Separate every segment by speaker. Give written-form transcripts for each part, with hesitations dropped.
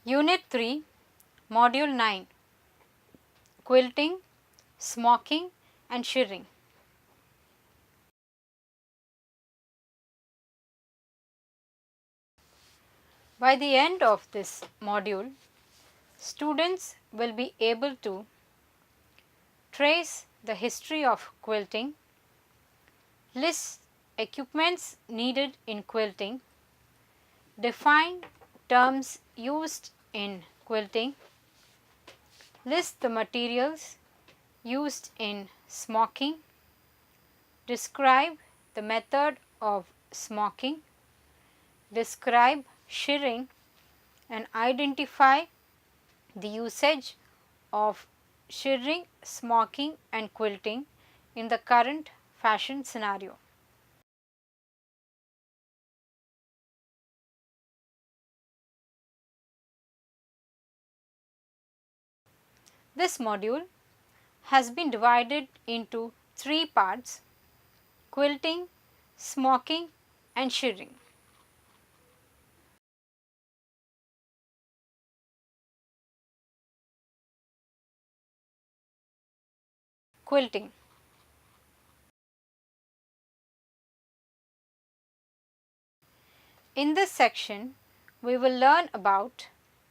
Speaker 1: Unit 3, Module 9, Quilting, Smocking and Shirring. By the end of this module, students will be able to trace the history of quilting, list equipments needed in quilting, define terms used in quilting, list the materials used in smocking, describe the method of smocking, describe shirring and identify the usage of shirring, smocking and quilting in the current fashion scenario. This module has been divided into 3 parts: quilting, smocking and shirring. Quilting. In this section, we will learn about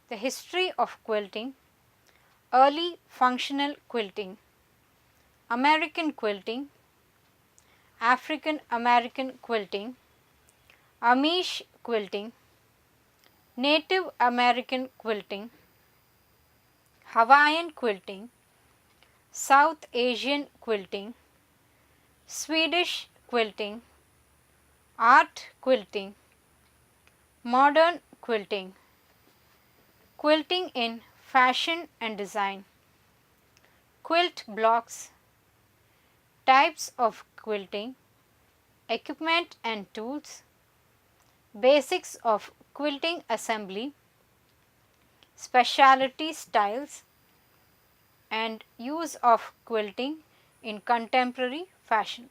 Speaker 1: the history of quilting, early functional quilting, American quilting, African American quilting, Amish quilting, Native American quilting, Hawaiian quilting, South Asian quilting, Swedish quilting, art quilting, modern quilting, quilting in fashion and design, quilt blocks, types of quilting, equipment and tools, basics of quilting assembly, specialty styles and use of quilting in contemporary fashion.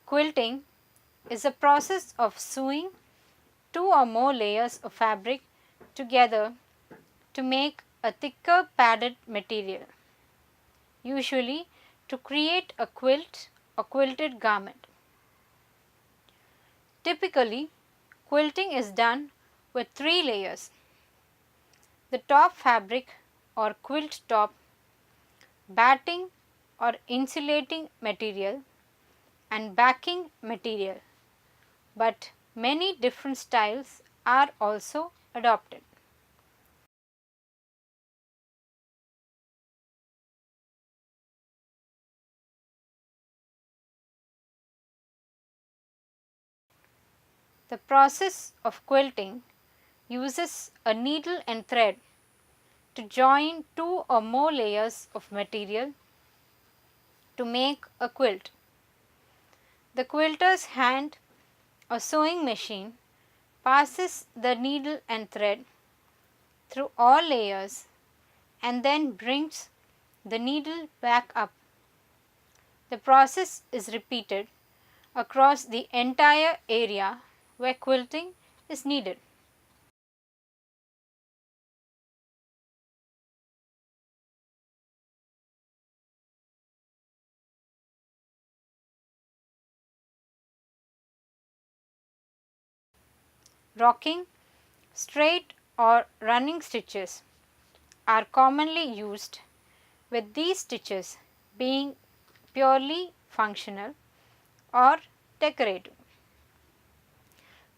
Speaker 1: Quilting is a process of sewing 2 or more layers of fabric together to make a thicker padded material, usually to create a quilt or quilted garment. Typically, quilting is done with 3 layers: the top fabric or quilt top, batting or insulating material and backing material, but many different styles are also adopted. The process of quilting uses a needle and thread to join 2 or more layers of material to make a quilt. The quilter's hand or sewing machine passes the needle and thread through all layers and then brings the needle back up. The process is repeated across the entire area where quilting is needed. Rocking, straight or running stitches are commonly used, with these stitches being purely functional or decorative.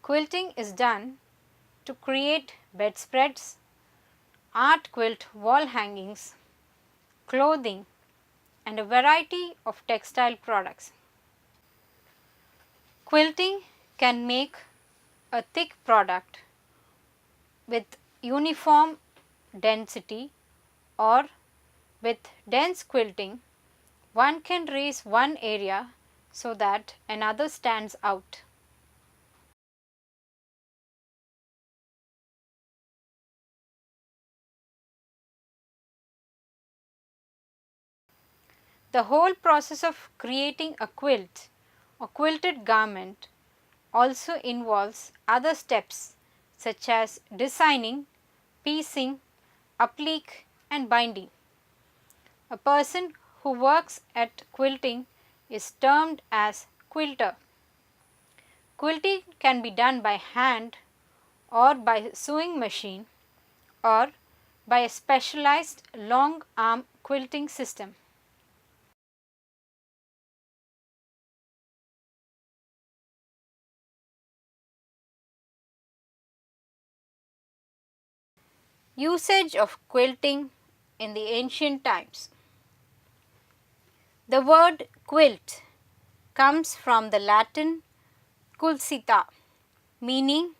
Speaker 1: Quilting is done to create bedspreads, art quilt wall hangings, clothing and a variety of textile products. Quilting can make a thick product with uniform density, or with dense quilting one can raise one area so that another stands out. The whole process of creating a quilt or quilted garment also involves other steps such as designing, piecing, applique and binding. A person who works at quilting is termed as quilter. Quilting can be done by hand or by sewing machine or by a specialized long arm quilting system. Usage of quilting in the ancient times. The word quilt comes from the Latin culcita, meaning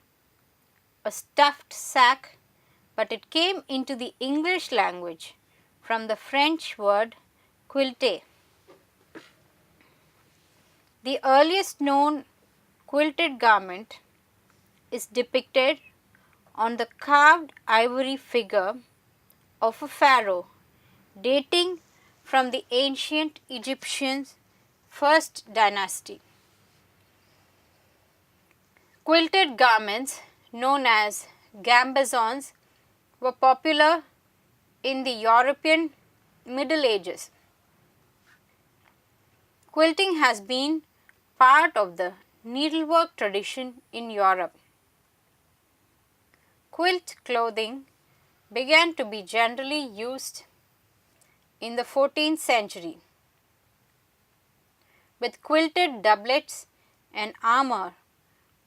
Speaker 1: a stuffed sack, but it came into the English language from the French word quilter. The earliest known quilted garment is depicted on the carved ivory figure of a pharaoh dating from the ancient Egyptians' first dynasty. Quilted garments known as gambesons were popular in the European Middle Ages. Quilting has been part of the needlework tradition in Europe. Quilt clothing began to be generally used in the 14th century, with quilted doublets and armor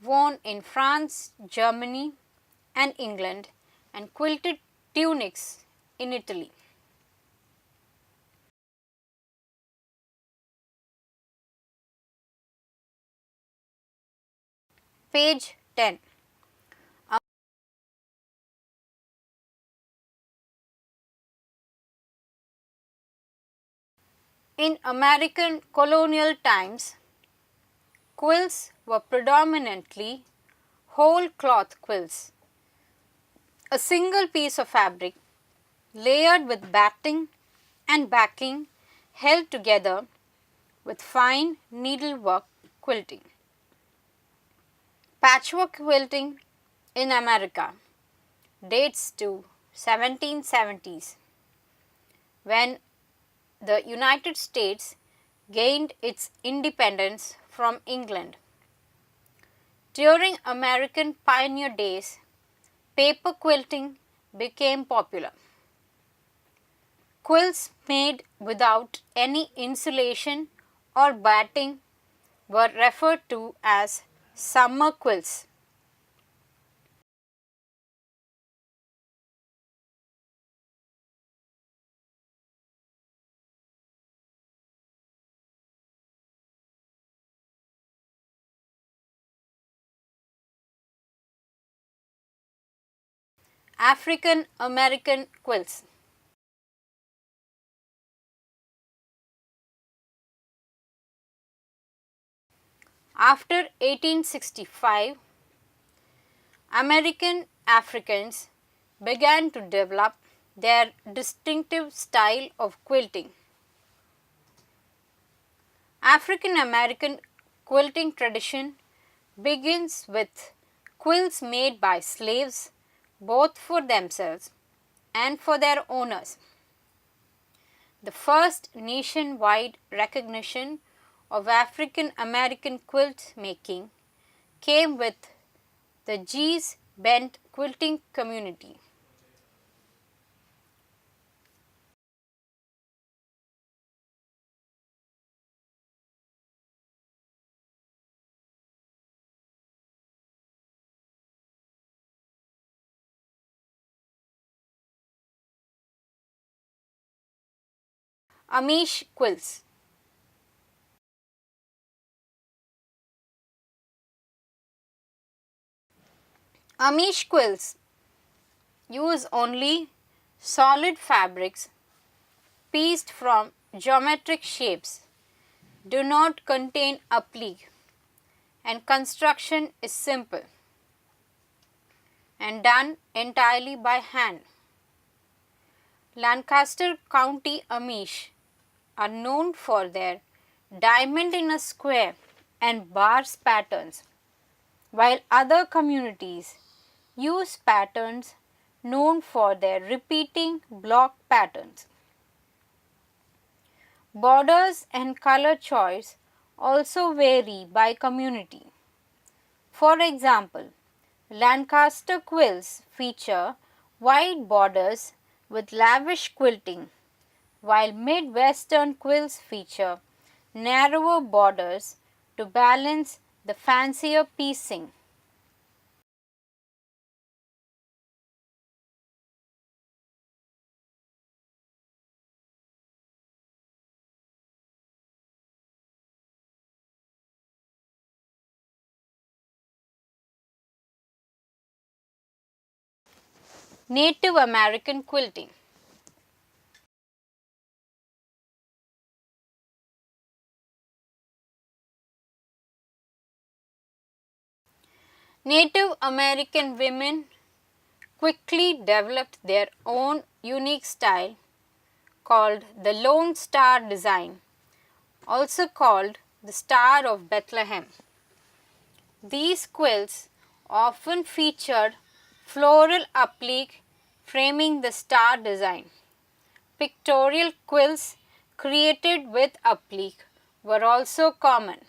Speaker 1: worn in France, Germany and England, and quilted tunics in Italy. Page 10. In American colonial times, quilts were predominantly whole cloth quilts, a single piece of fabric layered with batting and backing held together with fine needlework quilting. Patchwork quilting in America dates to 1770s when the United States gained its independence from England. During American pioneer days, paper quilting became popular. Quilts made without any insulation or batting were referred to as summer quilts. African American quilts. After 1865, American Africans began to develop their distinctive style of quilting. African American quilting tradition begins with quilts made by slaves both for themselves and for their owners. The first nationwide recognition of African American quilt making came with the Gee's Bend quilting community. Amish quilts. Amish quilts use only solid fabrics pieced from geometric shapes, do not contain applique, and construction is simple and done entirely by hand. Lancaster County Amish are known for their diamond in a square and bars patterns, while other communities use patterns known for their repeating block patterns. Borders and color choice also vary by community. For example, Lancaster quilts feature wide borders with lavish quilting, while Midwestern quilts feature narrower borders to balance the fancier piecing. Native American quilting. Native American women quickly developed their own unique style called the Lone Star design, also called the Star of Bethlehem. These quilts often featured floral applique framing the star design. Pictorial quilts created with applique were also common.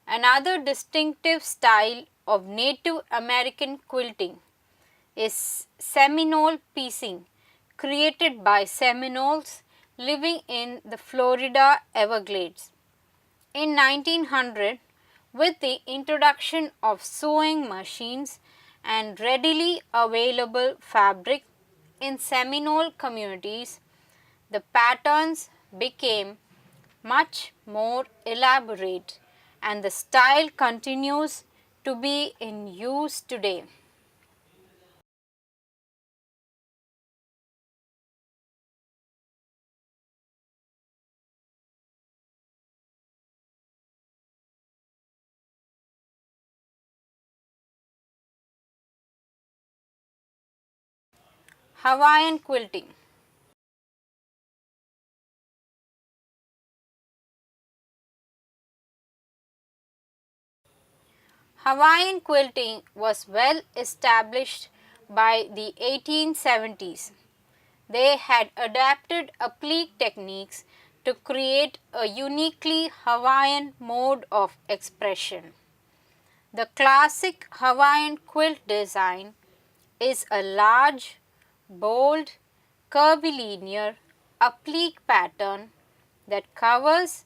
Speaker 1: Another distinctive style of Native American quilting is Seminole piecing, created by Seminoles living in the Florida Everglades. In 1900, with the introduction of sewing machines and readily available fabric in Seminole communities, the patterns became much more elaborate and the style continues to be in use today. Hawaiian quilting. Hawaiian quilting was well established by the 1870s. They had adapted applique techniques to create a uniquely Hawaiian mode of expression. The classic Hawaiian quilt design is a large, bold, curvilinear applique pattern that covers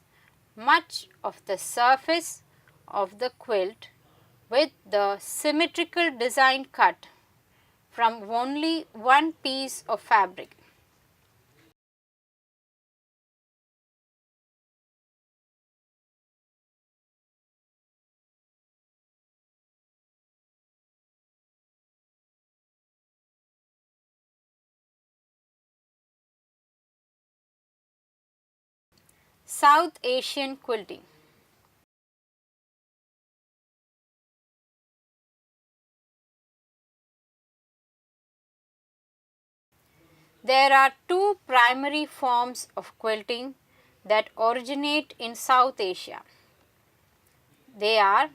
Speaker 1: much of the surface of the quilt with the symmetrical design cut from only one piece of fabric. South Asian quilting. There are two primary forms of quilting that originate in South Asia. They are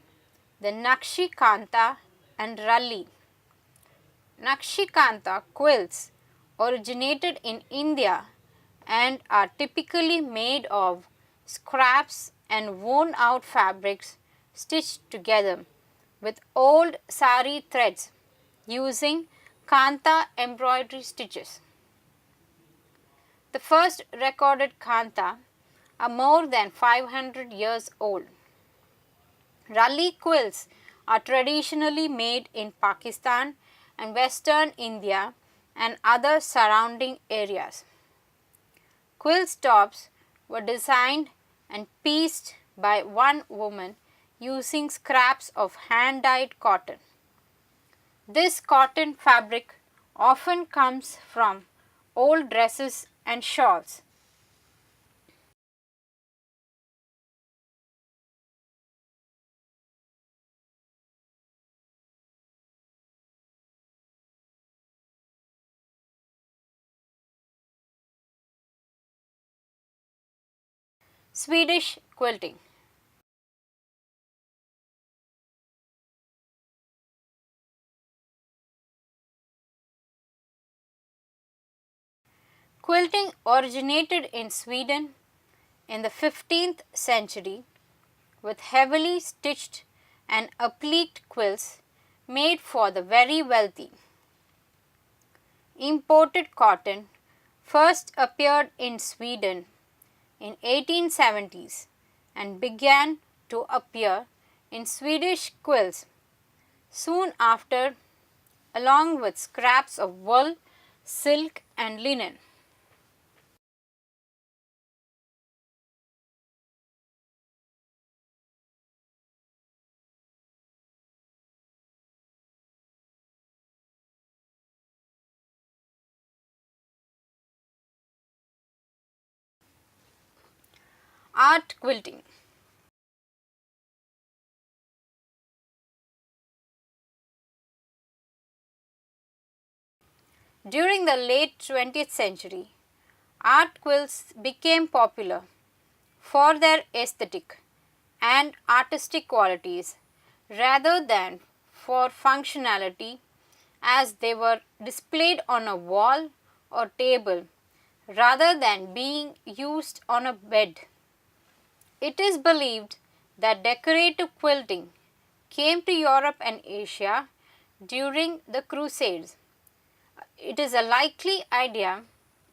Speaker 1: the Nakshikanta and Ralli. Nakshikanta quilts originated in India and are typically made of scraps and worn out fabrics stitched together with old sari threads using kanta embroidery stitches. The first recorded kanta are more than 500 years old. Ralli quilts are traditionally made in Pakistan and Western India and other surrounding areas. Quilt tops were designed and pieced by one woman using scraps of hand-dyed cotton. This cotton fabric often comes from old dresses and shawls. Swedish Quilting. Quilting originated in Sweden in the 15th century with heavily stitched and appliqued quilts made for the very wealthy. Imported cotton first appeared in Sweden in 1870s and began to appear in Swedish quilts soon after, along with scraps of wool, silk and linen. Art quilting. During the late 20th century, art quilts became popular for their aesthetic and artistic qualities rather than for functionality, as they were displayed on a wall or table rather than being used on a bed. It is believed that decorative quilting came to Europe and Asia during the Crusades. It is a likely idea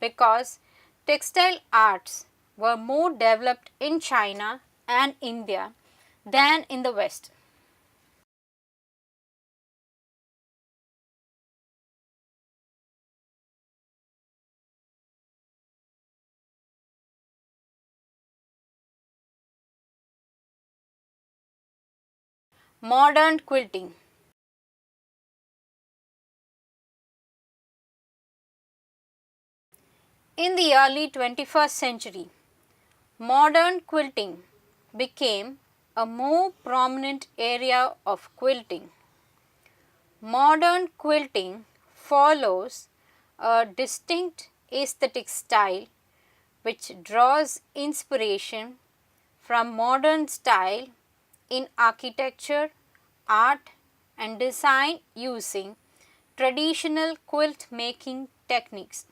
Speaker 1: because textile arts were more developed in China and India than in the West. Modern quilting. In the early 21st century, modern quilting became a more prominent area of quilting. Modern quilting follows a distinct aesthetic style which draws inspiration from modern style in architecture, art and design using traditional quilt making techniques.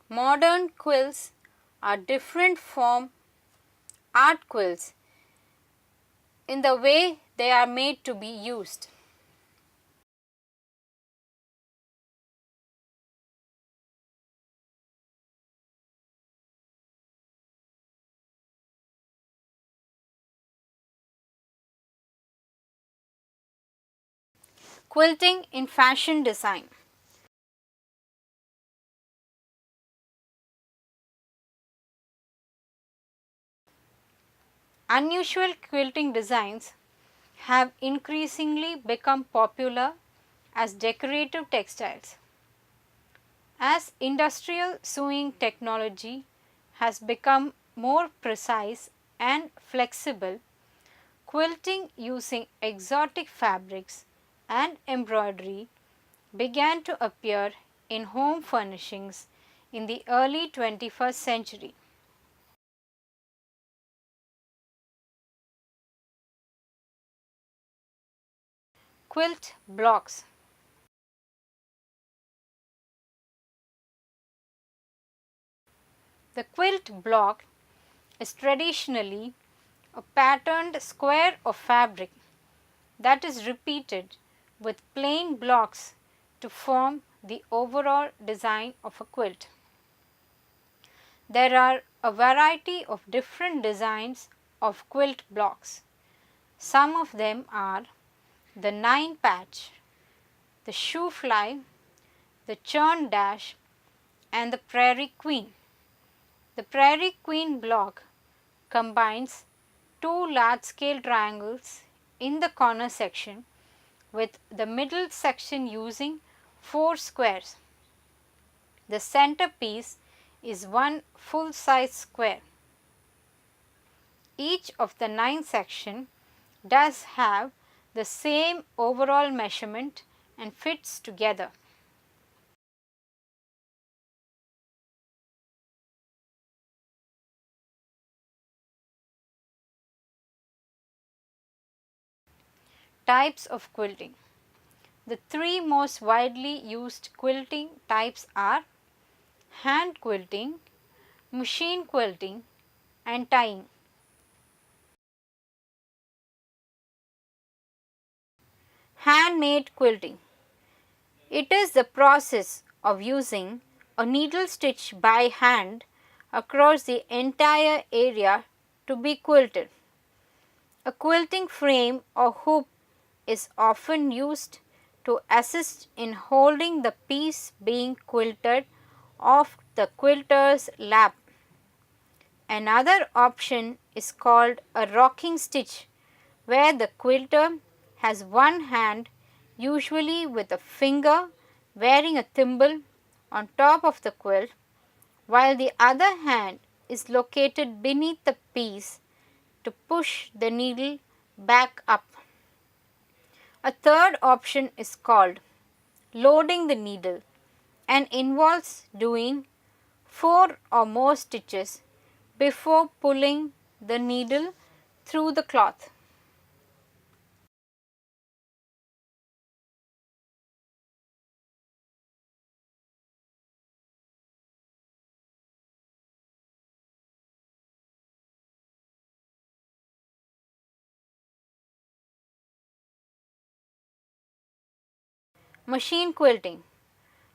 Speaker 1: Modern quilts are different from art quilts in the way they are made to be used. Quilting in fashion design. Unusual quilting designs have increasingly become popular as decorative textiles. As industrial sewing technology has become more precise and flexible, quilting using exotic fabrics and embroidery began to appear in home furnishings in the early 21st century. Quilt blocks. The quilt block is traditionally a patterned square of fabric that is repeated with plain blocks to form the overall design of a quilt. There are a variety of different designs of quilt blocks. Some of them are the 9-patch, the shoe fly, the churn dash and the prairie queen. The prairie queen block combines two large scale triangles in the corner section with the middle section using 4 squares. The center piece is one full size square. Each of the 9 sections does have the same overall measurement and fits together. Types of quilting. The three most widely used quilting types are hand quilting, machine quilting, and tying. Handmade quilting. It is the process of using a needle stitch by hand across the entire area to be quilted. A quilting frame or hoop is often used to assist in holding the piece being quilted off the quilter's lap. Another option is called a rocking stitch, where the quilter has one hand, usually with a finger wearing a thimble, on top of the quilt, while the other hand is located beneath the piece to push the needle back up. A third option is called loading the needle and involves doing 4 or more stitches before pulling the needle through the cloth. Machine quilting.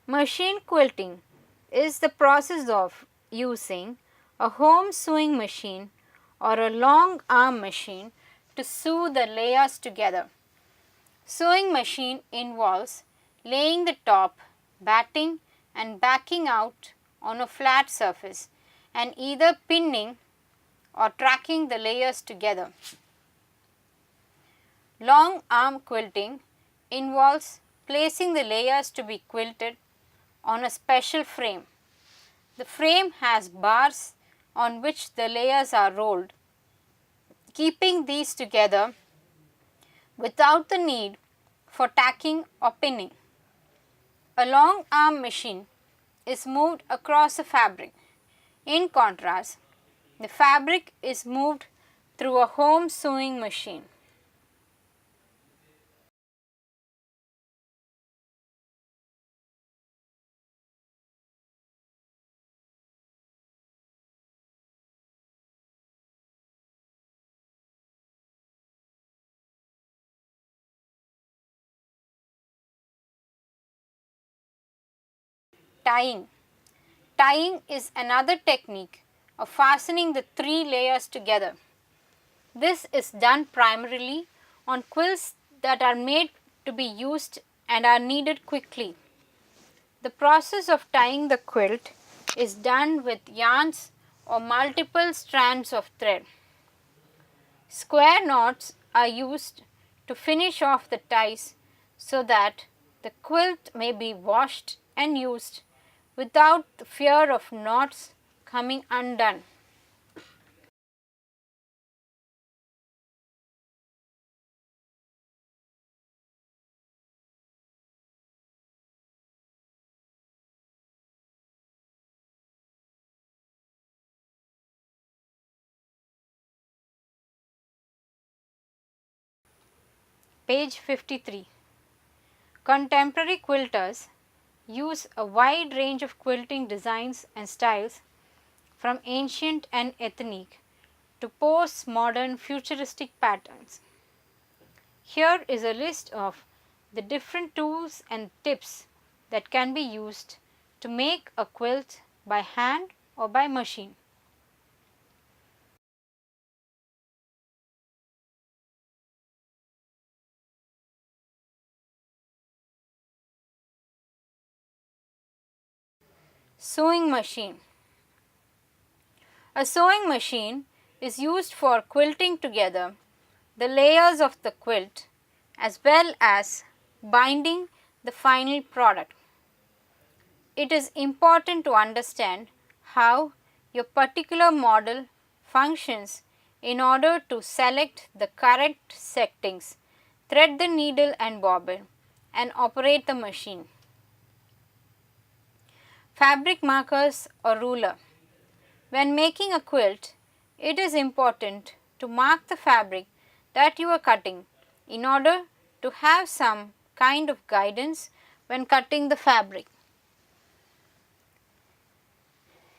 Speaker 1: Machine quilting is the process of using a home sewing machine or a long arm machine to sew the layers together. Sewing machine involves laying the top, batting and backing out on a flat surface and either pinning or tracking the layers together. Long arm quilting involves placing the layers to be quilted on a special frame. The frame has bars on which the layers are rolled, keeping these together without the need for tacking or pinning. A long arm machine is moved across the fabric. In contrast, the fabric is moved through a home sewing machine. Tying. Tying is another technique of fastening the three layers together. This is done primarily on quilts that are made to be used and are needed quickly. The process of tying the quilt is done with yarns or multiple strands of thread. Square knots are used to finish off the ties so that the quilt may be washed and used without the fear of knots coming undone. Page 53. Contemporary quilters use a wide range of quilting designs and styles, from ancient and ethnic to post-modern futuristic patterns. Here is a list of the different tools and tips that can be used to make a quilt by hand or by machine. Sewing machine. A sewing machine is used for quilting together the layers of the quilt as well as binding the final product. It is important to understand how your particular model functions in order to select the correct settings, thread the needle and bobbin, and operate the machine. Fabric markers or ruler. When making a quilt, it is important to mark the fabric that you are cutting in order to have some kind of guidance when cutting the fabric.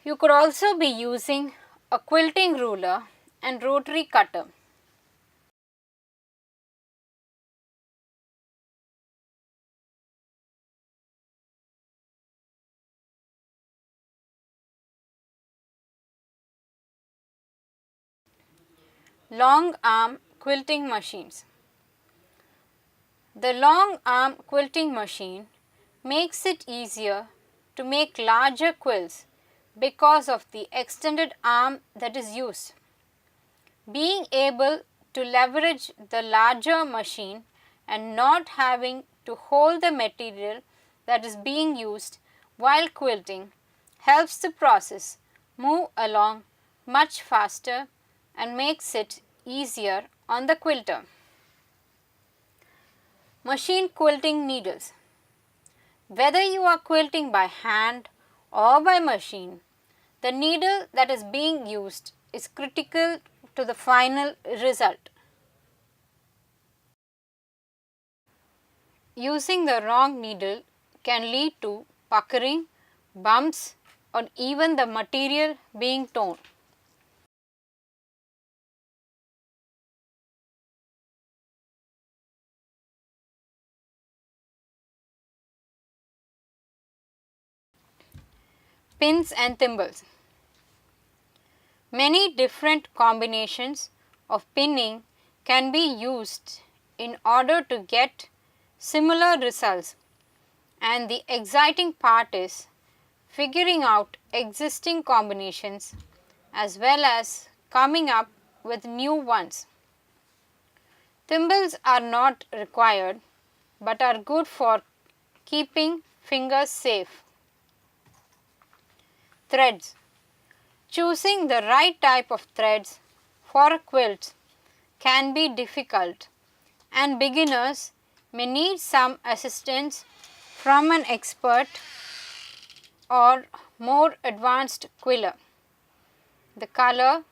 Speaker 1: You could also be using a quilting ruler and rotary cutter. Long arm quilting machines. The long arm quilting machine makes it easier to make larger quilts because of the extended arm that is used. Being able to leverage the larger machine and not having to hold the material that is being used while quilting helps the process move along much faster and makes it easier on the quilter. Machine quilting needles. Whether you are quilting by hand or by machine, the needle that is being used is critical to the final result. Using the wrong needle can lead to puckering, bumps, or even the material being torn. Pins and thimbles. Many different combinations of pinning can be used in order to get similar results, and the exciting part is figuring out existing combinations as well as coming up with new ones. Thimbles are not required but are good for keeping fingers safe. Threads. Choosing the right type of threads for a quilt can be difficult, and beginners may need some assistance from an expert or more advanced quiller. The color,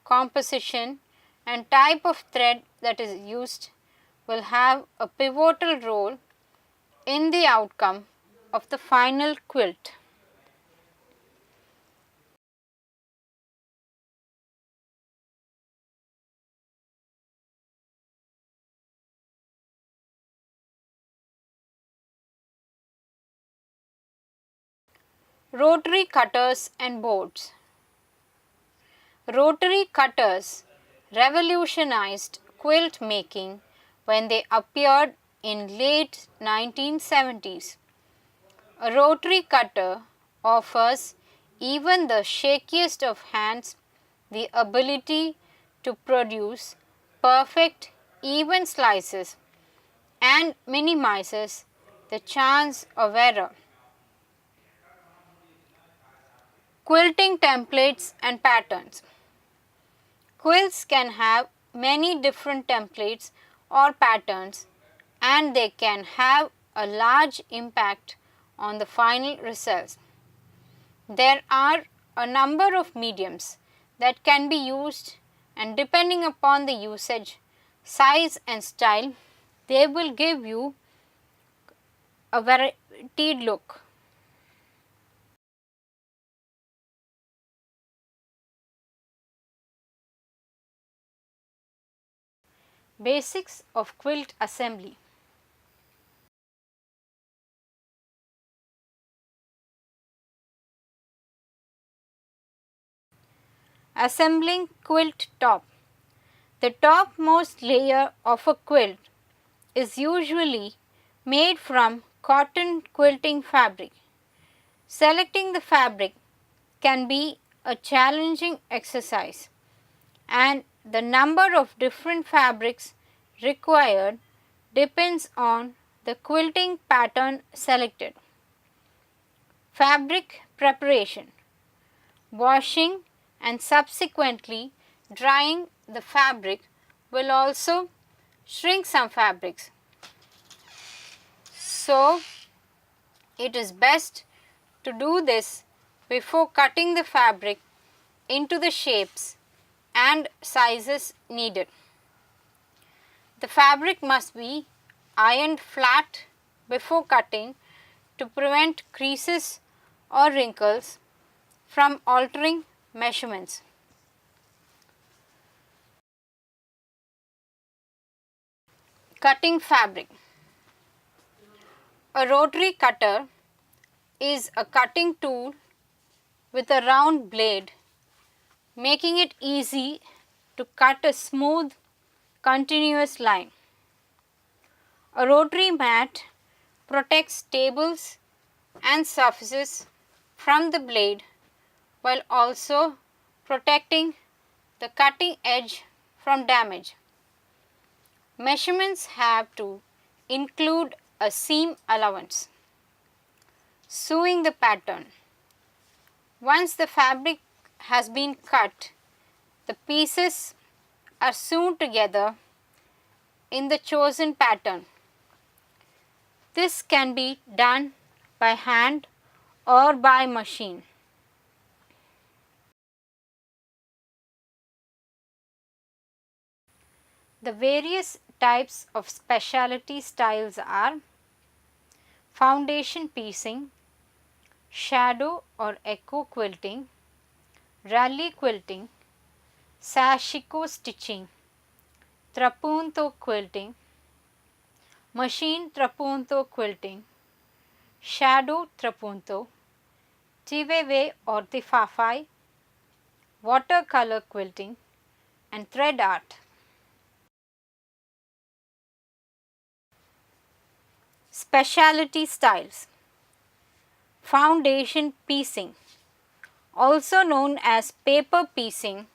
Speaker 1: composition, and type of thread that is used will have a pivotal role in the outcome of the final quilt. Rotary cutters and boards. Rotary cutters revolutionized quilt making when they appeared in late 1970s. A rotary cutter offers even the shakiest of hands the ability to produce perfect even slices and minimizes the chance of error. Quilting templates and patterns. Quilts can have many different templates or patterns, and they can have a large impact on the final results. There are a number of mediums that can be used, and depending upon the usage, size and style, they will give you a varied look. Basics of quilt assembly. Assembling quilt top. The topmost layer of a quilt is usually made from cotton quilting fabric. Selecting the fabric can be a challenging exercise, and the number of different fabrics required depends on the quilting pattern selected. Fabric preparation. Washing and subsequently drying the fabric will also shrink some fabrics. So, it is best to do this before cutting the fabric into the shapes and sizes needed. The fabric must be ironed flat before cutting to prevent creases or wrinkles from altering measurements. Cutting fabric. A rotary cutter is a cutting tool with a round blade, making it easy to cut a smooth, continuous line. A rotary mat protects tables and surfaces from the blade while also protecting the cutting edge from damage. Measurements have to include a seam allowance. Sewing the pattern. Once the fabric has been cut, the pieces are sewn together in the chosen pattern. This can be done by hand or by machine. The various types of specialty styles are foundation piecing, shadow or echo quilting, Ralli Quilting, Sashiko Stitching, Trapunto Quilting, Machine Trapunto Quilting, Shadow Trapunto, Tiveve or Tifafai, Watercolour Quilting, and Thread Art. Specialty styles. Foundation piecing, also known as paper piecing,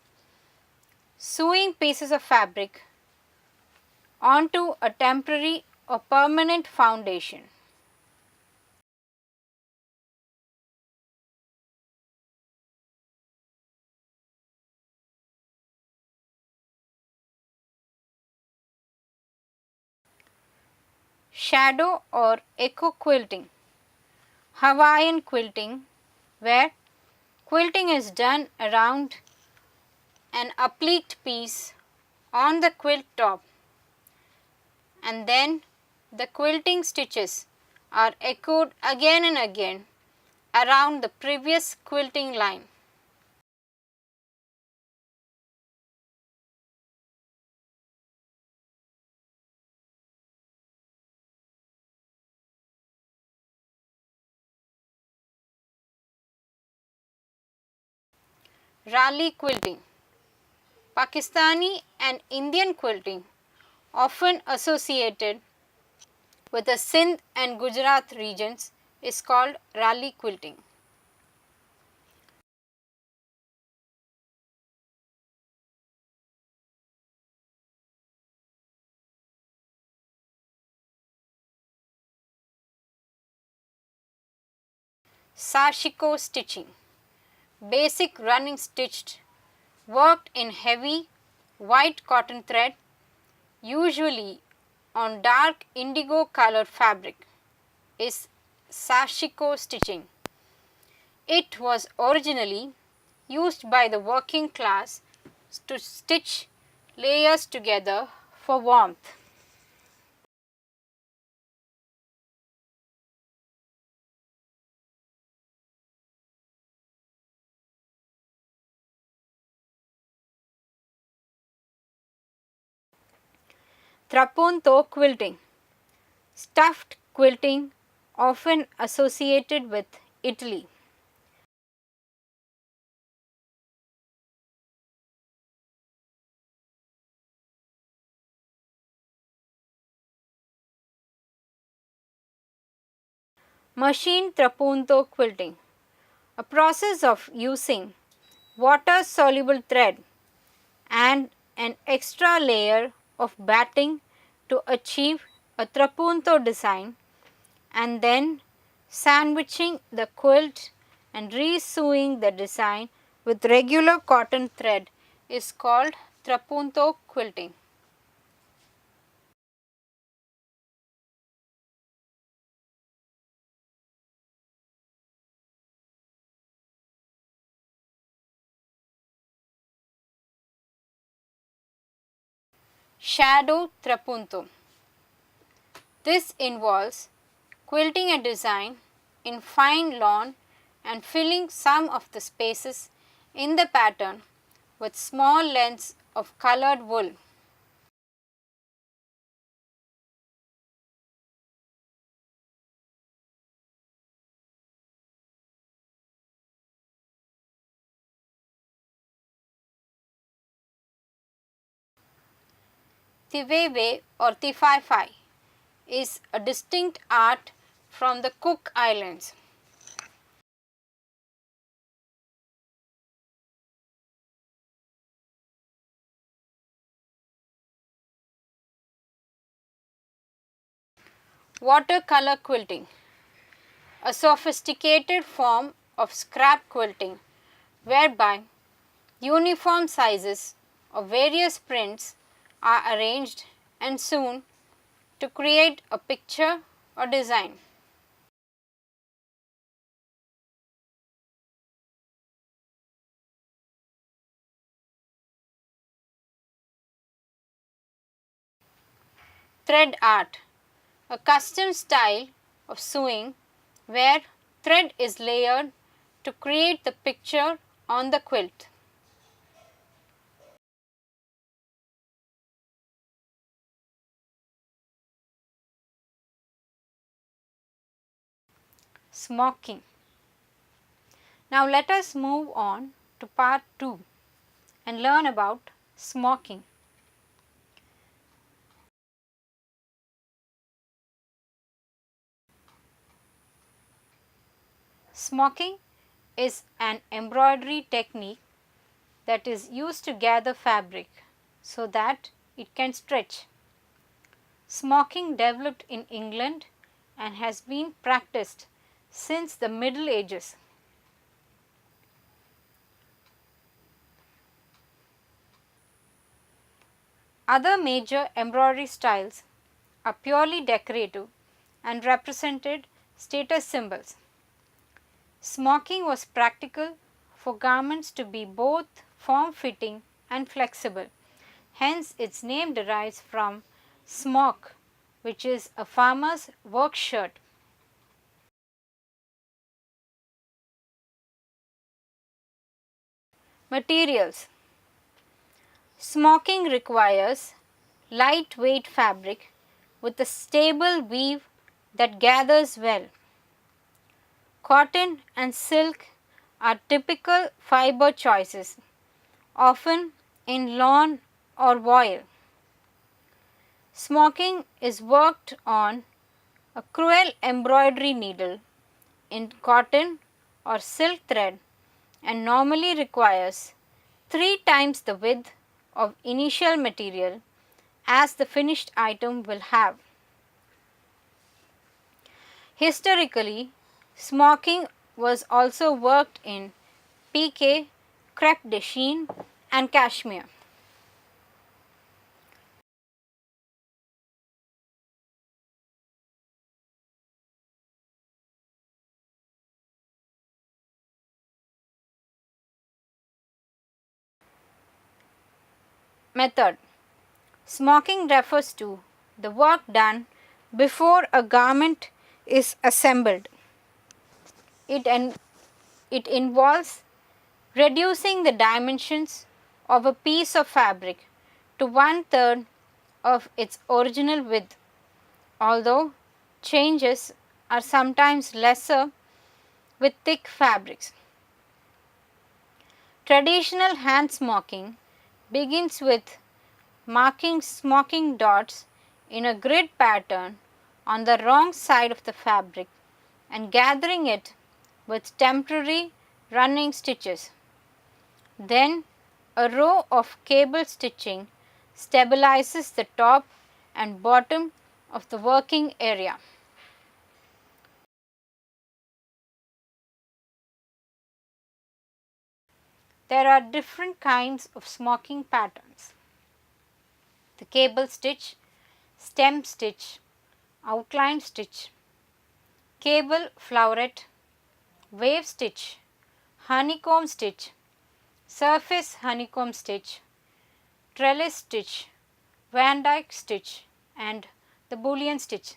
Speaker 1: sewing pieces of fabric onto a temporary or permanent foundation. Shadow or echo quilting, Hawaiian quilting, where quilting is done around an appliqued piece on the quilt top, and then the quilting stitches are echoed again and again around the previous quilting line. Ralli quilting, Pakistani and Indian quilting, often associated with the Sindh and Gujarat regions, is called Ralli quilting. Sashiko stitching, basic running stitched, worked in heavy white cotton thread, usually on dark indigo colored fabric, is Sashiko stitching. It was originally used by the working class to stitch layers together for warmth. Trapunto quilting, stuffed quilting often associated with Italy. Machine Trapunto quilting, a process of using water soluble thread and an extra layer of batting to achieve a trapunto design, and then sandwiching the quilt and resewing the design with regular cotton thread is called trapunto quilting. Shadow trapunto, This involves quilting a design in fine lawn and filling some of the spaces in the pattern with small lengths of colored wool. Tiwebe or Tifai is a distinct art from the Cook Islands. Watercolour quilting, a sophisticated form of scrap quilting whereby uniform sizes of various prints are arranged and sewn to create a picture or design. Thread art, a custom style of sewing where thread is layered to create the picture on the quilt. Smocking. Now let us move on to part 2 and learn about smocking. Smocking is an embroidery technique that is used to gather fabric so that it can stretch. Smocking developed in England and has been practiced since the Middle Ages. Other major embroidery styles are purely decorative and represented status symbols. Smocking was practical for garments to be both form-fitting and flexible. Hence, its name derives from smock, which is a farmer's work shirt. Materials. Smocking requires lightweight fabric with a stable weave that gathers well. Cotton and silk are typical fiber choices, often in lawn or voile. Smocking is worked on a crewel embroidery needle in cotton or silk thread and normally requires 3 times the width of initial material as the finished item will have. Historically, smocking was also worked in pique, crepe de chine and cashmere. Method. Smocking refers to the work done before a garment is assembled. It involves reducing the dimensions of a piece of fabric to 1/3 of its original width, although changes are sometimes lesser with thick fabrics. Traditional hand smocking begins with marking smocking dots in a grid pattern on the wrong side of the fabric and gathering it with temporary running stitches. Then a row of cable stitching stabilizes the top and bottom of the working area. There are different kinds of smocking patterns: the cable stitch, stem stitch, outline stitch, cable flowerette, wave stitch, honeycomb stitch, surface honeycomb stitch, trellis stitch, Vandyke stitch and the Bullion stitch.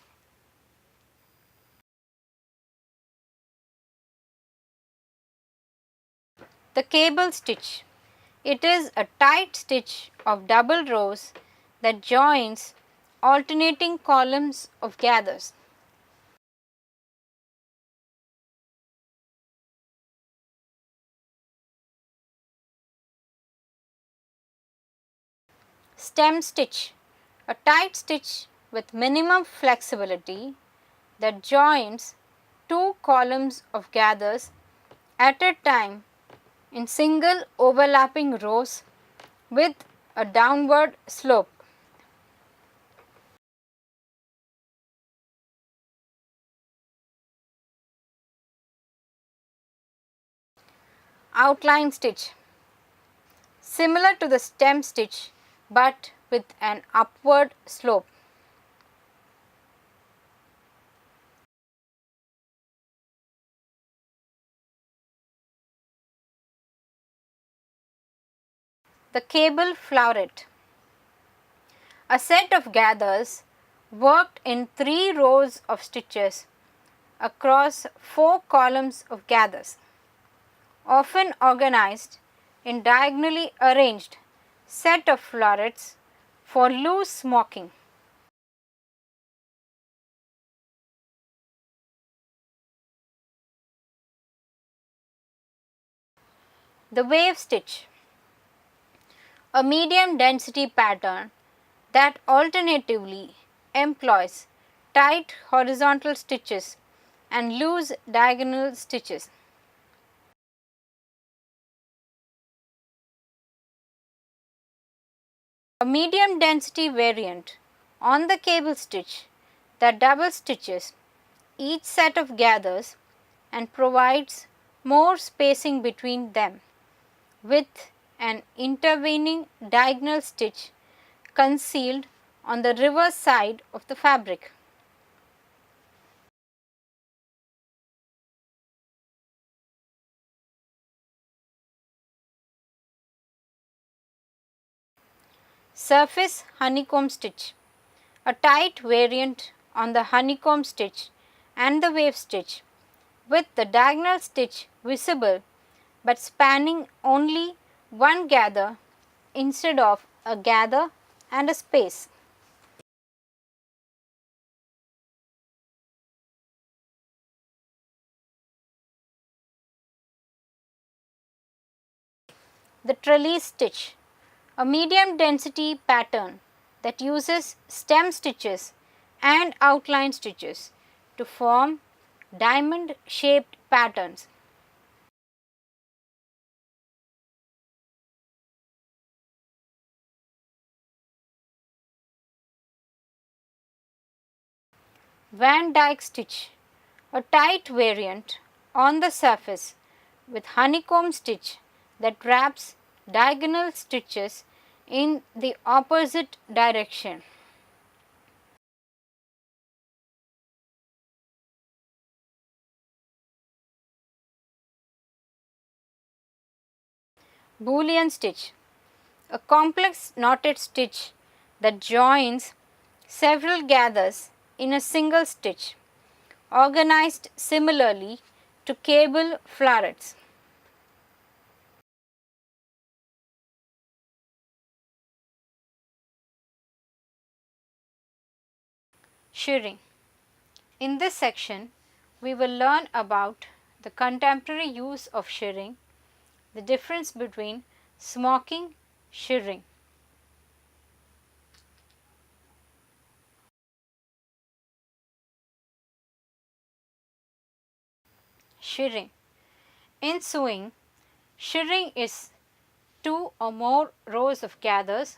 Speaker 1: The cable stitch. It is a tight stitch of double rows that joins alternating columns of gathers. Stem stitch. A tight stitch with minimum flexibility that joins two columns of gathers at a time in single overlapping rows with a downward slope. Outline stitch. Similar to the stem stitch but with an upward slope. The cable flowerette. A set of gathers worked in 3 rows of stitches across 4 columns of gathers, often organized in diagonally arranged set of flowerets for loose smocking. The wave stitch. A medium density pattern that alternatively employs tight horizontal stitches and loose diagonal stitches. A medium density variant on the cable stitch that double stitches each set of gathers and provides more spacing between them with an intervening diagonal stitch concealed on the reverse side of the fabric. Surface honeycomb stitch. A tight variant on the honeycomb stitch and the wave stitch with the diagonal stitch visible but spanning only one gather instead of a gather and a space. The trellis stitch. A medium density pattern that uses stem stitches and outline stitches to form diamond shaped patterns. Vandyke stitch. A tight variant on the surface with honeycomb stitch that wraps diagonal stitches in the opposite direction. Bullion stitch. A complex knotted stitch that joins several gathers in a single stitch, organized similarly to cable flowerets. Shirring. In this section, we will learn about the contemporary use of shirring, the difference between smocking, shirring. Shirring. In sewing, shirring is 2 or more rows of gathers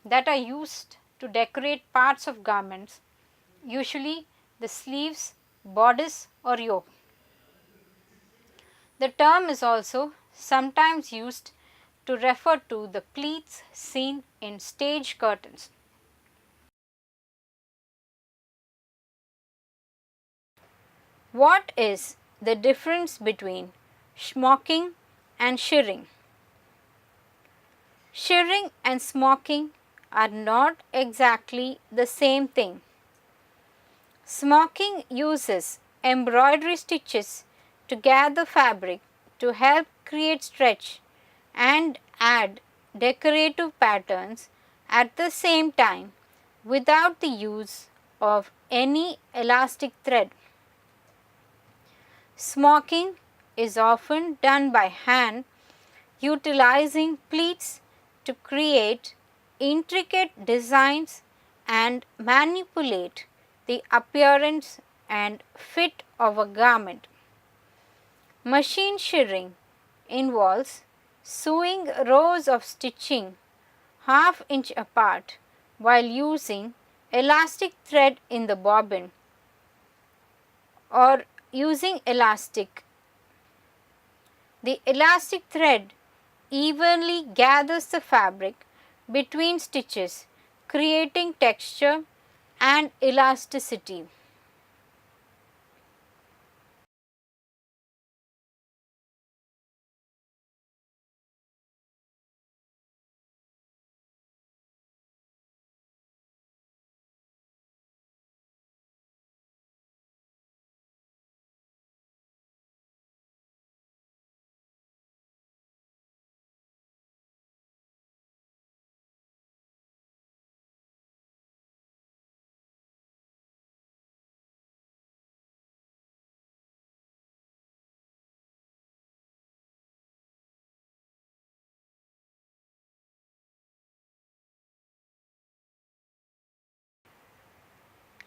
Speaker 1: that are used to decorate parts of garments, usually the sleeves, bodice or yoke. The term is also sometimes used to refer to the pleats seen in stage curtains. What is the difference between smocking and shirring? Shirring and smocking are not exactly the same thing. Smocking uses embroidery stitches to gather fabric to help create stretch and add decorative patterns at the same time without the use of any elastic thread. Smocking is often done by hand, utilizing pleats to create intricate designs and manipulate the appearance and fit of a garment. Machine shirring involves sewing rows of stitching half-inch apart while using elastic thread in the bobbin or using elastic. The elastic thread evenly gathers the fabric between stitches, creating texture and elasticity.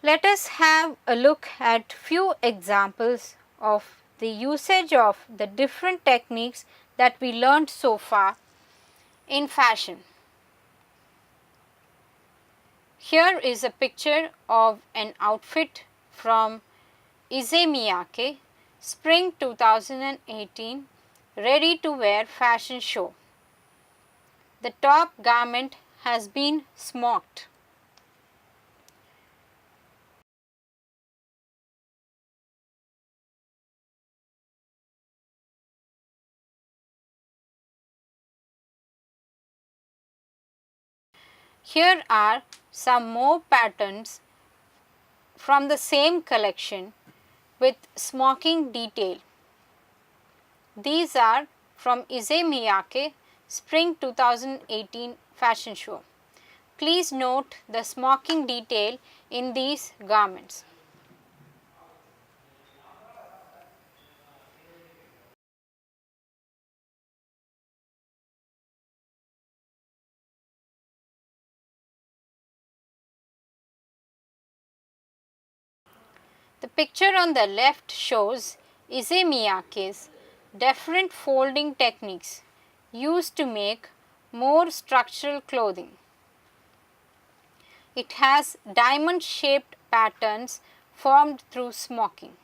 Speaker 1: Let us have a look at few examples of the usage of the different techniques that we learned so far in fashion. Here is a picture of an outfit from Issey Miyake, Spring 2018 ready to wear fashion show. The top garment has been smocked. Here are some more patterns from the same collection with smocking detail. These are from Issey Miyake Spring 2018 fashion show. Please note the smocking detail in these garments. The picture on the left shows Issey Miyake's different folding techniques used to make more structural clothing. It has diamond shaped patterns formed through smocking.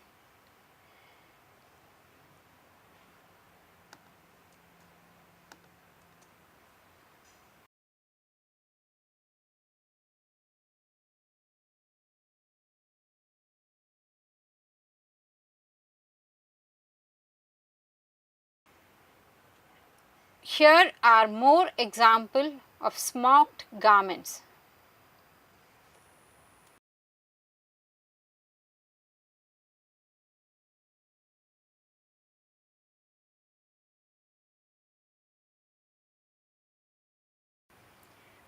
Speaker 1: Here are more examples of smocked garments.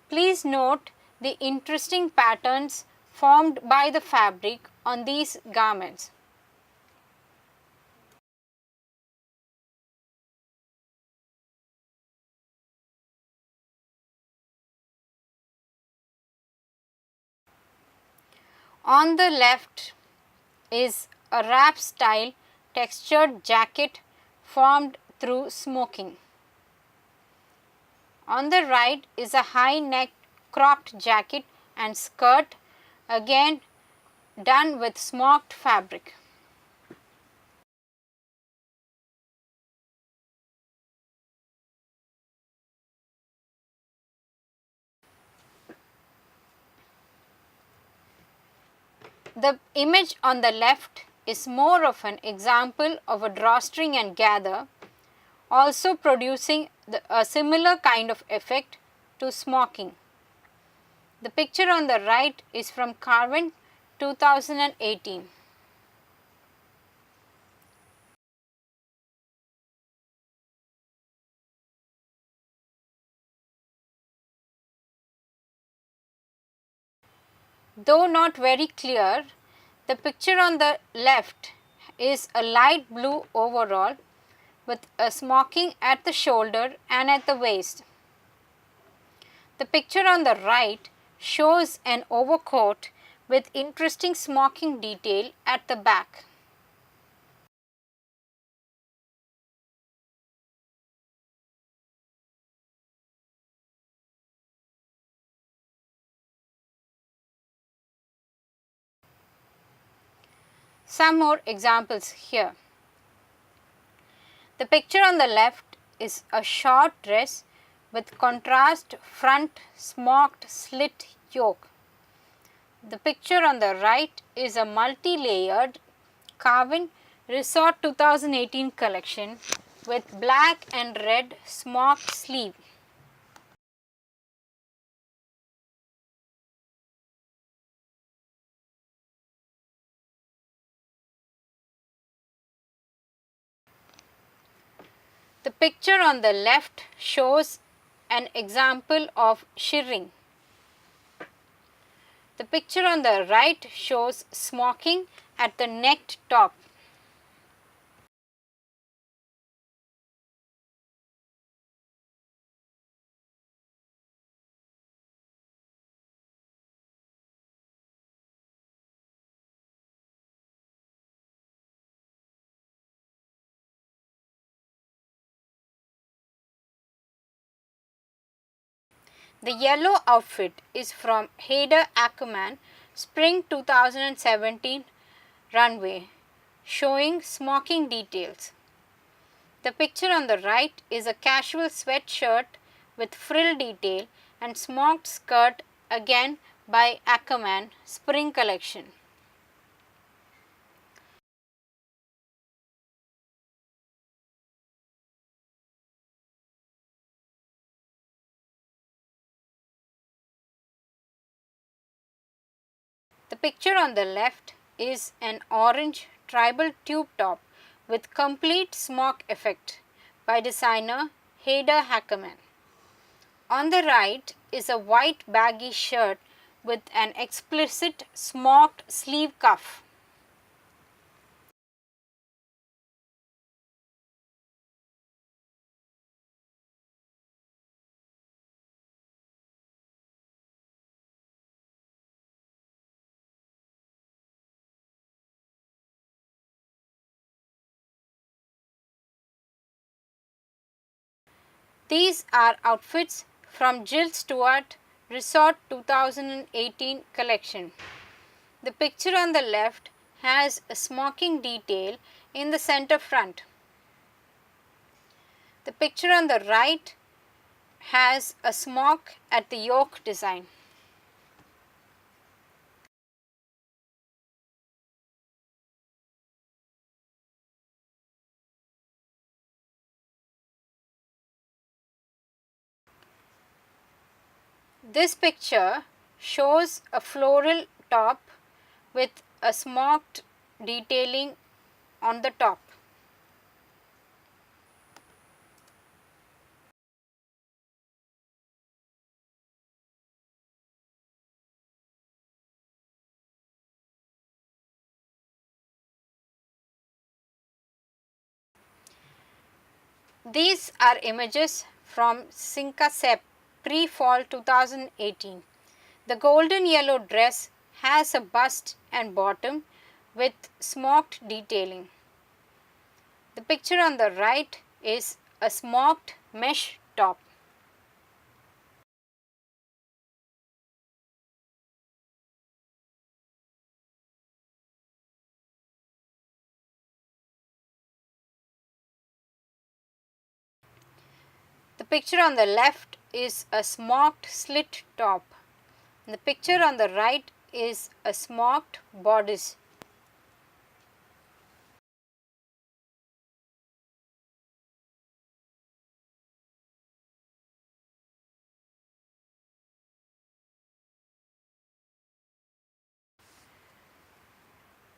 Speaker 1: Please note the interesting patterns formed by the fabric on these garments. On the left is a wrap style textured jacket formed through smocking. On the right is a high neck cropped jacket and skirt, again done with smocked fabric. The image on the left is more of an example of a drawstring and gather, also producing a similar kind of effect to smocking. The picture on the right is from Carvent 2018. Though not very clear, the picture on the left is a light blue overall with a smocking at the shoulder and at the waist. The picture on the right shows an overcoat with interesting smocking detail at the back. Some more examples here. The picture on the left is a short dress with contrast front smocked slit yoke. The picture on the right is a multi-layered Carvin Resort 2018 collection with black and red smocked sleeve. The picture on the left shows an example of shirring. The picture on the right shows smocking at the necked top. The yellow outfit is from Heider Ackerman Spring 2017 runway, showing smocking details. The picture on the right is a casual sweatshirt with frill detail and smocked skirt, again by Ackerman Spring collection. The picture on the left is an orange tribal tube top with complete smock effect by designer Heider Ackerman. On the right is a white baggy shirt with an explicit smocked sleeve cuff. These are outfits from Jill Stewart Resort 2018 collection. The picture on the left has a smocking detail in the center front. The picture on the right has a smock at the yoke design. This picture shows a floral top with a smocked detailing on the top. These are images from Sinkasep pre-fall 2018. The golden yellow dress has a bust and bottom with smocked detailing. The picture on the right is a smocked mesh top. The picture on the left is a smocked slit top. The picture on the right is a smocked bodice.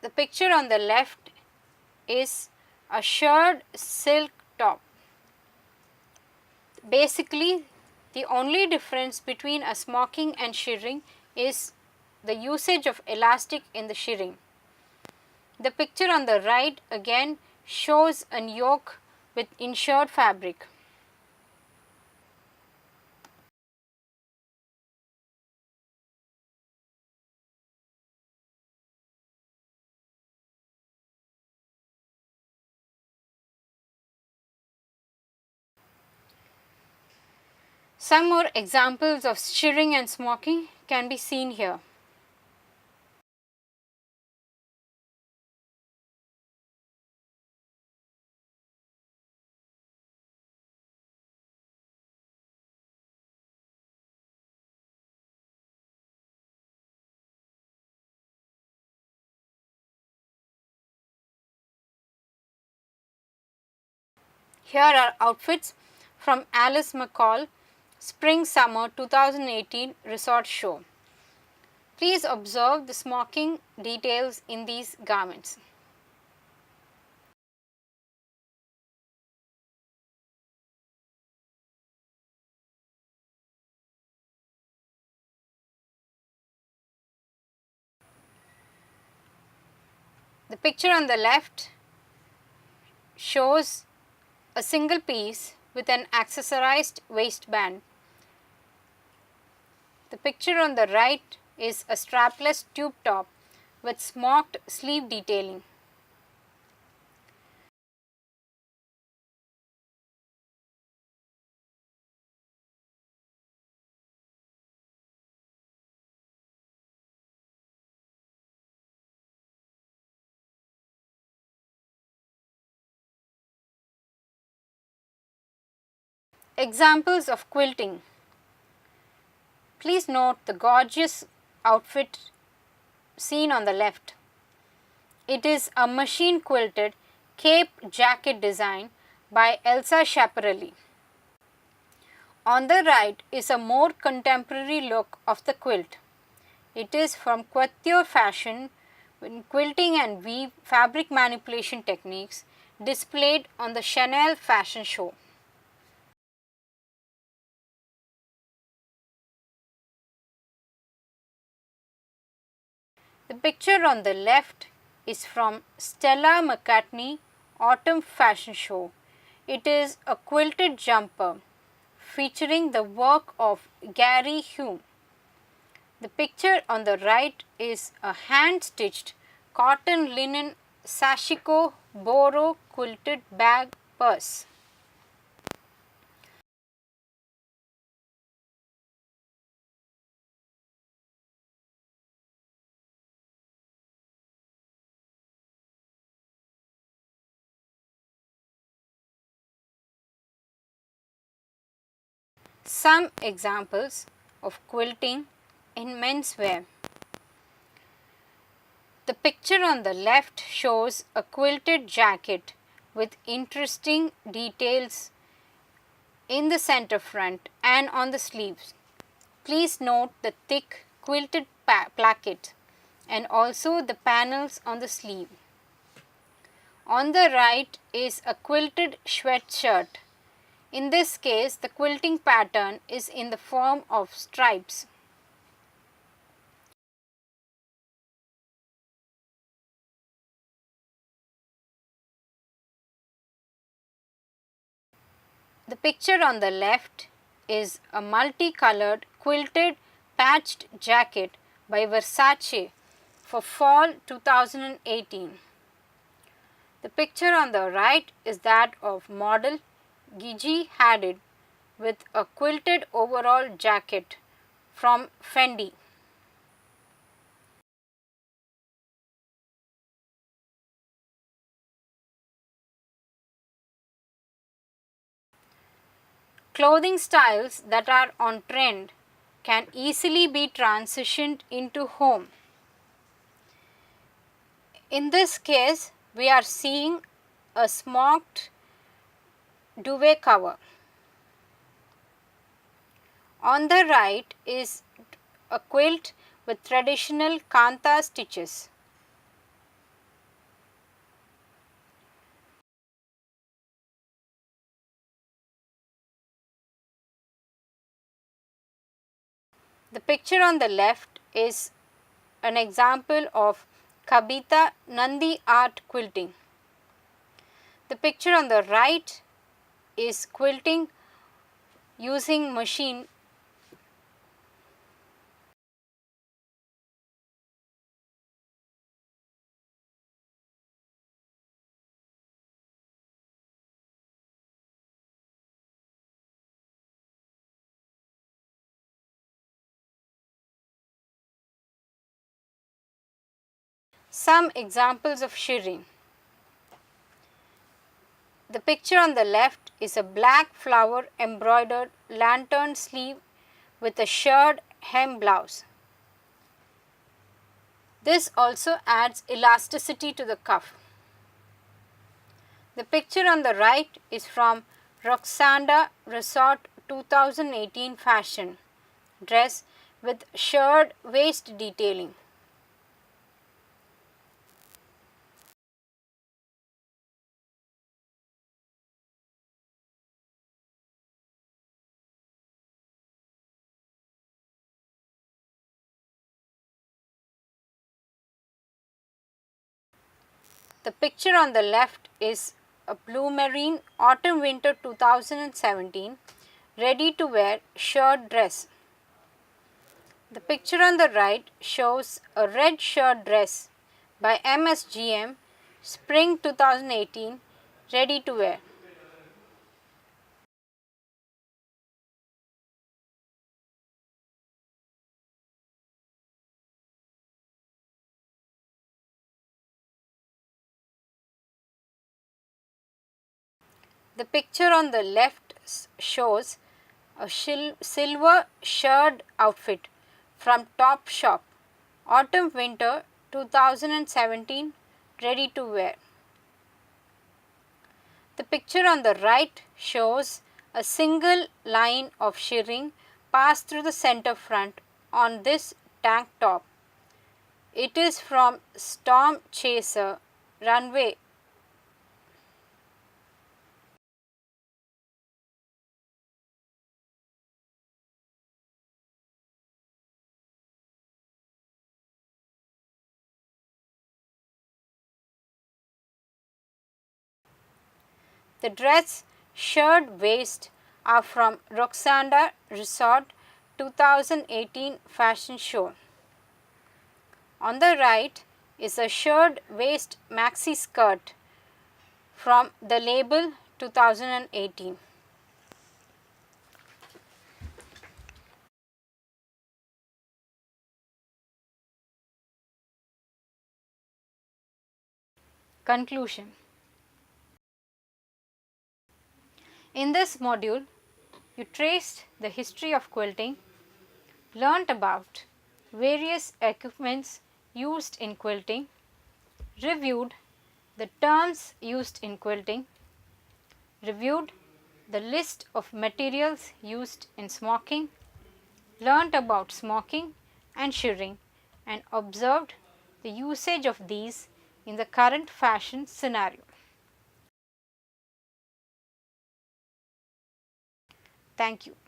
Speaker 1: The picture on the left is a shirred silk top. Basically, the only difference between a smocking and shirring is the usage of elastic in the shirring. The picture on the right again shows a yoke with insured fabric. Some more examples of shirring and smocking can be seen here. Here are outfits from Alice McCall Spring Summer 2018 Resort Show. Please observe the smocking details in these garments. The picture on the left shows a single piece with an accessorized waistband. The picture on the right is a strapless tube top with smocked sleeve detailing. Examples of quilting. Please note the gorgeous outfit seen on the left. It is a machine quilted cape jacket design by Elsa Schiaparelli. On the right is a more contemporary look of the quilt. It is from couture fashion with quilting and weave fabric manipulation techniques displayed on the Chanel fashion show. The picture on the left is from Stella McCartney Autumn Fashion Show. It is a quilted jumper featuring the work of Gary Hume. The picture on the right is a hand-stitched cotton linen Sashiko Boro quilted bag purse. Some examples of quilting in menswear. The picture on the left shows a quilted jacket with interesting details in the center front and on the sleeves. Please note the thick quilted placket and also the panels on the sleeve. On the right is a quilted sweatshirt. In this case, the quilting pattern is in the form of stripes. The picture on the left is a multicolored quilted patched jacket by Versace for fall 2018. The picture on the right is that of model Gigi Hadid with a quilted overall jacket from Fendi. Clothing styles that are on trend can easily be transitioned into home. In this case, we are seeing a smocked duvet cover. On the right is a quilt with traditional kanta stitches. The picture on the left is an example of Kabita Nandi art quilting. The picture on the right is quilting using machine. Some examples of shirring. The picture on the left is a black flower embroidered lantern sleeve with a shirred hem blouse. This also adds elasticity to the cuff. The picture on the right is from Roxanda Resort 2018 fashion dress with shirred waist detailing. The picture on the left is a blue marine autumn winter 2017 ready to wear shirt dress. The picture on the right shows a red shirt dress by MSGM spring 2018 ready to wear. The picture on the left shows a silver shirred outfit from Top Shop, autumn winter 2017 ready to wear. The picture on the right shows a single line of shirring pass through the center front on this tank top. It is from Storm Chaser runway. The dress shirred waist are from Roxanda Resort 2018 fashion show. On the right is a shirred waist maxi skirt from the label 2018. Conclusion. In this module, you traced the history of quilting, learnt about various equipments used in quilting, reviewed the terms used in quilting, reviewed the list of materials used in smocking, learnt about smocking and shirring, and observed the usage of these in the current fashion scenario. Thank you.